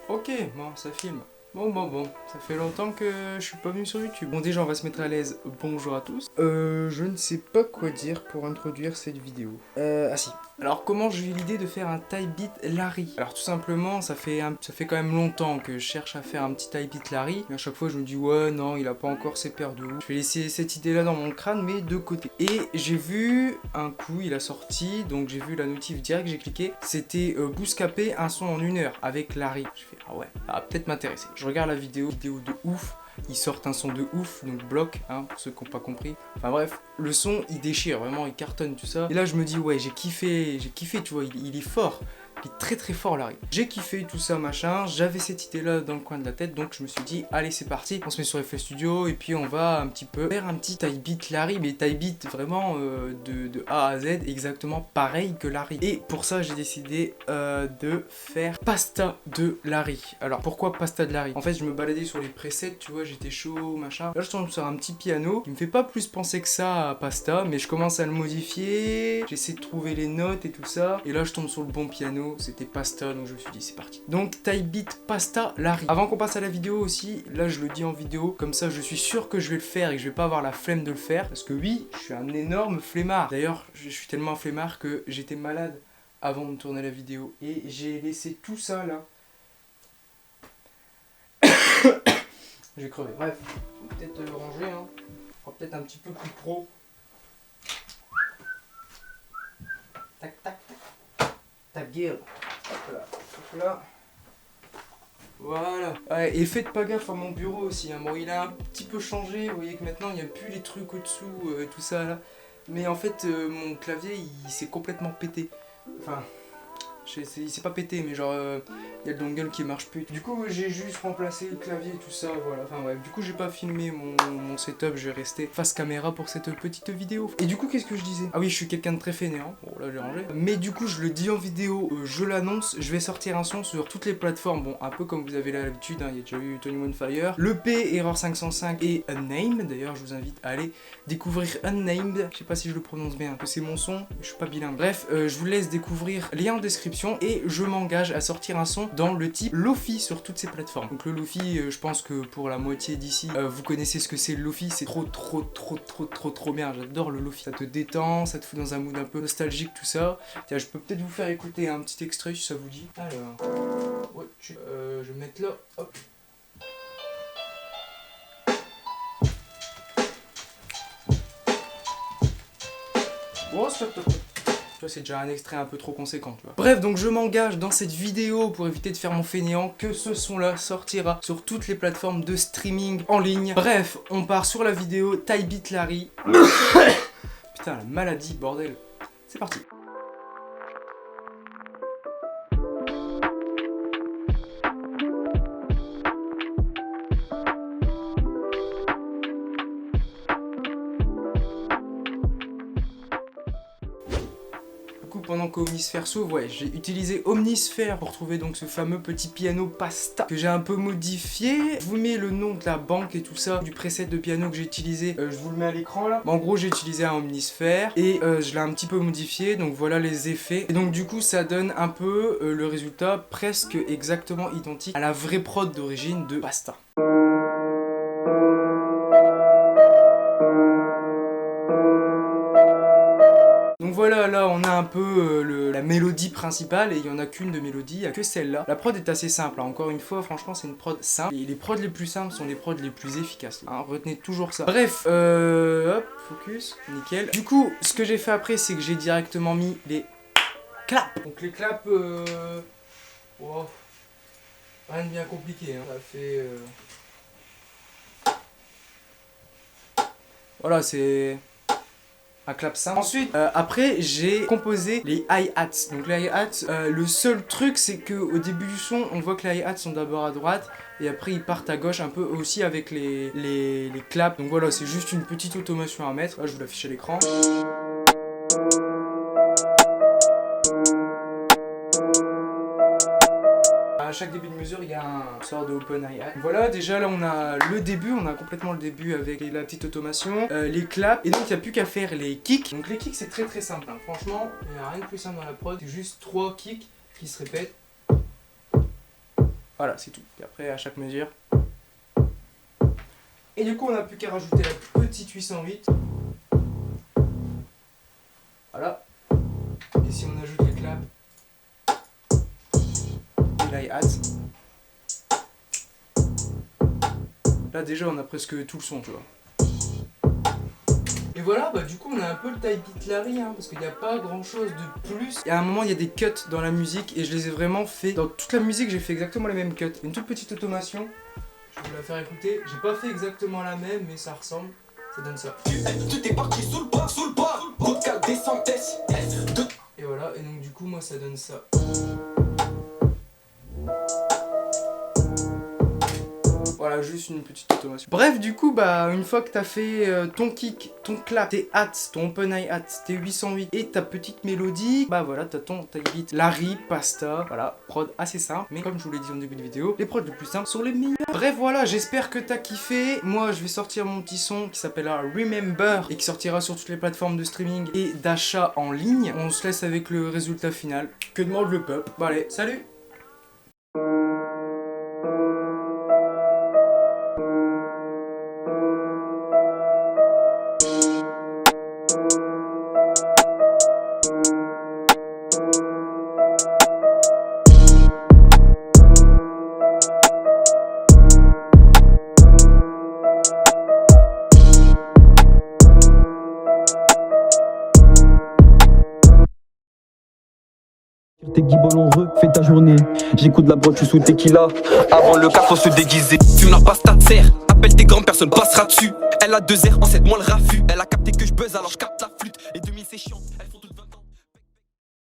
Ok, bon, ça filme. Bon, ça fait longtemps que je suis pas venu sur YouTube. Bon, déjà, on va se mettre à l'aise. Bonjour à tous. Je ne sais pas quoi dire pour introduire cette vidéo. Ah si. Alors, comment j'ai eu l'idée de faire un type beat Larry? Alors, tout simplement, ça fait quand même longtemps que je cherche à faire un petit type beat Larry. Mais à chaque fois, je me dis, ouais, non, il a pas encore ses paires de ouf. Je vais laisser cette idée-là dans mon crâne, mais de côté. Et j'ai vu un coup, il a sorti, donc j'ai vu la notif direct, j'ai cliqué. C'était Bouscapé, un son en 1 heure avec Larry. Je fais, ah ouais, ça va peut-être m'intéresser. Je regarde la vidéo de ouf. Ils sortent un son de ouf, donc bloc, hein, pour ceux qui n'ont pas compris. Enfin bref, le son il déchire, vraiment il cartonne tout ça. Et là je me dis ouais j'ai kiffé, tu vois, il est fort. Il est très très fort Larry. J'ai kiffé tout ça machin, j'avais cette idée là dans le coin de la tête, donc je me suis dit allez c'est parti, on se met sur FL Studio et puis on va un petit peu faire un petit type beat Larry, mais type beat vraiment de A à Z, exactement pareil que Larry. Et pour ça j'ai décidé de faire Pasta de Larry. Alors pourquoi Pasta de Larry? En fait je me baladais sur les presets, tu vois, j'étais chaud machin. Là je tombe sur un petit piano qui me fait pas plus penser que ça à Pasta, mais je commence à le modifier, j'essaie de trouver les notes et tout ça, et là je tombe sur le bon piano. C'était Pasta, donc je me suis dit c'est parti. Donc type beat Pasta Larry. Avant qu'on passe à la vidéo aussi, là je le dis en vidéo, comme ça je suis sûr que je vais le faire et que je vais pas avoir la flemme de le faire, parce que oui, je suis un énorme flemmard. D'ailleurs, je suis tellement un flemmard que j'étais malade avant de tourner la vidéo et j'ai laissé tout ça là. J'ai crevé. Bref, on va peut-être le ranger, hein. On fera peut-être un petit peu plus pro. Tac tac. Ta gueule. Hop là. Voilà. Ouais, et faites pas gaffe à mon bureau aussi. Hein. Bon, il a un petit peu changé. Vous voyez que maintenant, il n'y a plus les trucs au-dessous, tout ça là. Mais en fait, mon clavier, il s'est complètement pété. Enfin, il s'est pas pété, mais genre, il y a le dongle qui marche plus. Du coup, j'ai juste remplacé le clavier et tout ça, voilà. Enfin bref, du coup, j'ai pas filmé mon setup, je vais rester face caméra pour cette petite vidéo. Et du coup, qu'est-ce que je disais? Ah oui, je suis quelqu'un de très fainéant. Bon, là, j'ai rangé. Mais du coup, je le dis en vidéo, je l'annonce, je vais sortir un son sur toutes les plateformes. Bon, un peu comme vous avez l'habitude, hein, il y a déjà eu 21 Fire, l'EP, Error 505 et Unnamed. D'ailleurs, je vous invite à aller découvrir Unnamed. Je sais pas si je le prononce bien, que c'est mon son, je suis pas bilingue. Bref, je vous laisse découvrir, lien en description. Et je m'engage à sortir un son dans le type Lofi sur toutes ces plateformes. Donc le Lofi, je pense que pour la moitié d'ici, vous connaissez ce que c'est le Lofi. C'est trop bien. J'adore le Lofi. Ça te détend, ça te fout dans un mood un peu nostalgique, tout ça. Tiens, je peux peut-être vous faire écouter un petit extrait si ça vous dit. Alors, ouais, je vais mettre là. Hop. Oh, stop. Tu vois, c'est déjà un extrait un peu trop conséquent, tu vois. Bref, donc je m'engage dans cette vidéo pour éviter de faire mon fainéant que ce son-là sortira sur toutes les plateformes de streaming en ligne. Bref, on part sur la vidéo Type Beat Larry. Putain, la maladie, bordel. C'est parti. Pendant qu'Omnisphere s'ouvre, ouais, j'ai utilisé Omnisphere pour trouver donc ce fameux petit piano Pasta que j'ai un peu modifié. Je vous mets le nom de la banque et tout ça, du preset de piano que j'ai utilisé, je vous le mets à l'écran là. Bon, en gros, j'ai utilisé un Omnisphere et je l'ai un petit peu modifié, donc voilà les effets. Et donc du coup, ça donne un peu le résultat presque exactement identique à la vraie prod d'origine de Pasta. Donc voilà, là on a un peu la mélodie principale et il n'y en a qu'une de mélodie, il n'y a que celle-là. La prod est assez simple, hein. Encore une fois, franchement c'est une prod simple. Et les prods les plus simples sont les prods les plus efficaces, hein. Retenez toujours ça. Bref, hop, focus, nickel. Du coup, ce que j'ai fait après, c'est que j'ai directement mis les claps. Donc les claps, wow. Rien de bien compliqué, hein. Ça fait... Voilà, c'est... un clap simple. Ensuite, après, j'ai composé les hi-hats. Donc les hi-hats, le seul truc, c'est que au début du son, on voit que les hi-hats sont d'abord à droite et après ils partent à gauche un peu aussi avec les claps. Donc voilà, c'est juste une petite automation à mettre. Là, je vous l'affiche à l'écran. À chaque début de mesure, il y a un sort de open hi-hat. Voilà, déjà là on a le début, on a complètement le début avec la petite automation, les claps, et donc il n'y a plus qu'à faire les kicks. Donc les kicks c'est très simple, hein. Franchement, il n'y a rien de plus simple dans la prod, c'est juste 3 kicks qui se répètent. Voilà, c'est tout. Et après, à chaque mesure. Et du coup, on n'a plus qu'à rajouter la petite 808. Voilà. Et si on ajoute les claps et l'hi-hat, là déjà on a presque tout le son, tu vois. Et voilà, bah du coup on a un peu le type beat Larry, hein, parce qu'il n'y a pas grand chose de plus. Et à un moment il y a des cuts dans la musique et je les ai vraiment fait. Dans toute la musique j'ai fait exactement les mêmes cuts. Une toute petite automation, je vais vous la faire écouter. J'ai pas fait exactement la même mais ça ressemble, ça donne ça. Tu t'es parti sous le bas, vodka descentes. Et voilà, et donc du coup moi ça donne ça. Voilà, juste une petite automation. Bref, du coup, bah, une fois que t'as fait ton kick, ton clap, tes hats, ton open hi-hat, tes 808 et ta petite mélodie, bah voilà, t'as ton type beat Larry, Pasta. Voilà, prod assez simple, mais comme je vous l'ai dit en début de vidéo, les prods les plus simples sont les meilleurs. Bref, voilà, j'espère que t'as kiffé. Moi, je vais sortir mon petit son qui s'appellera Remember et qui sortira sur toutes les plateformes de streaming et d'achat en ligne. On se laisse avec le résultat final. Que demande le peuple? Bon, allez, salut! T'es guibolon, refais ta journée. J'écoute la broche sous tequila. Avant le car faut se déguiser. Fume la pasta de serre. Appelle tes grands, personne passera dessus. Elle a 2 airs en 7 mois le raffut. Elle a capté que je buzz alors je capte la flûte. Et 2000 c'est chiant.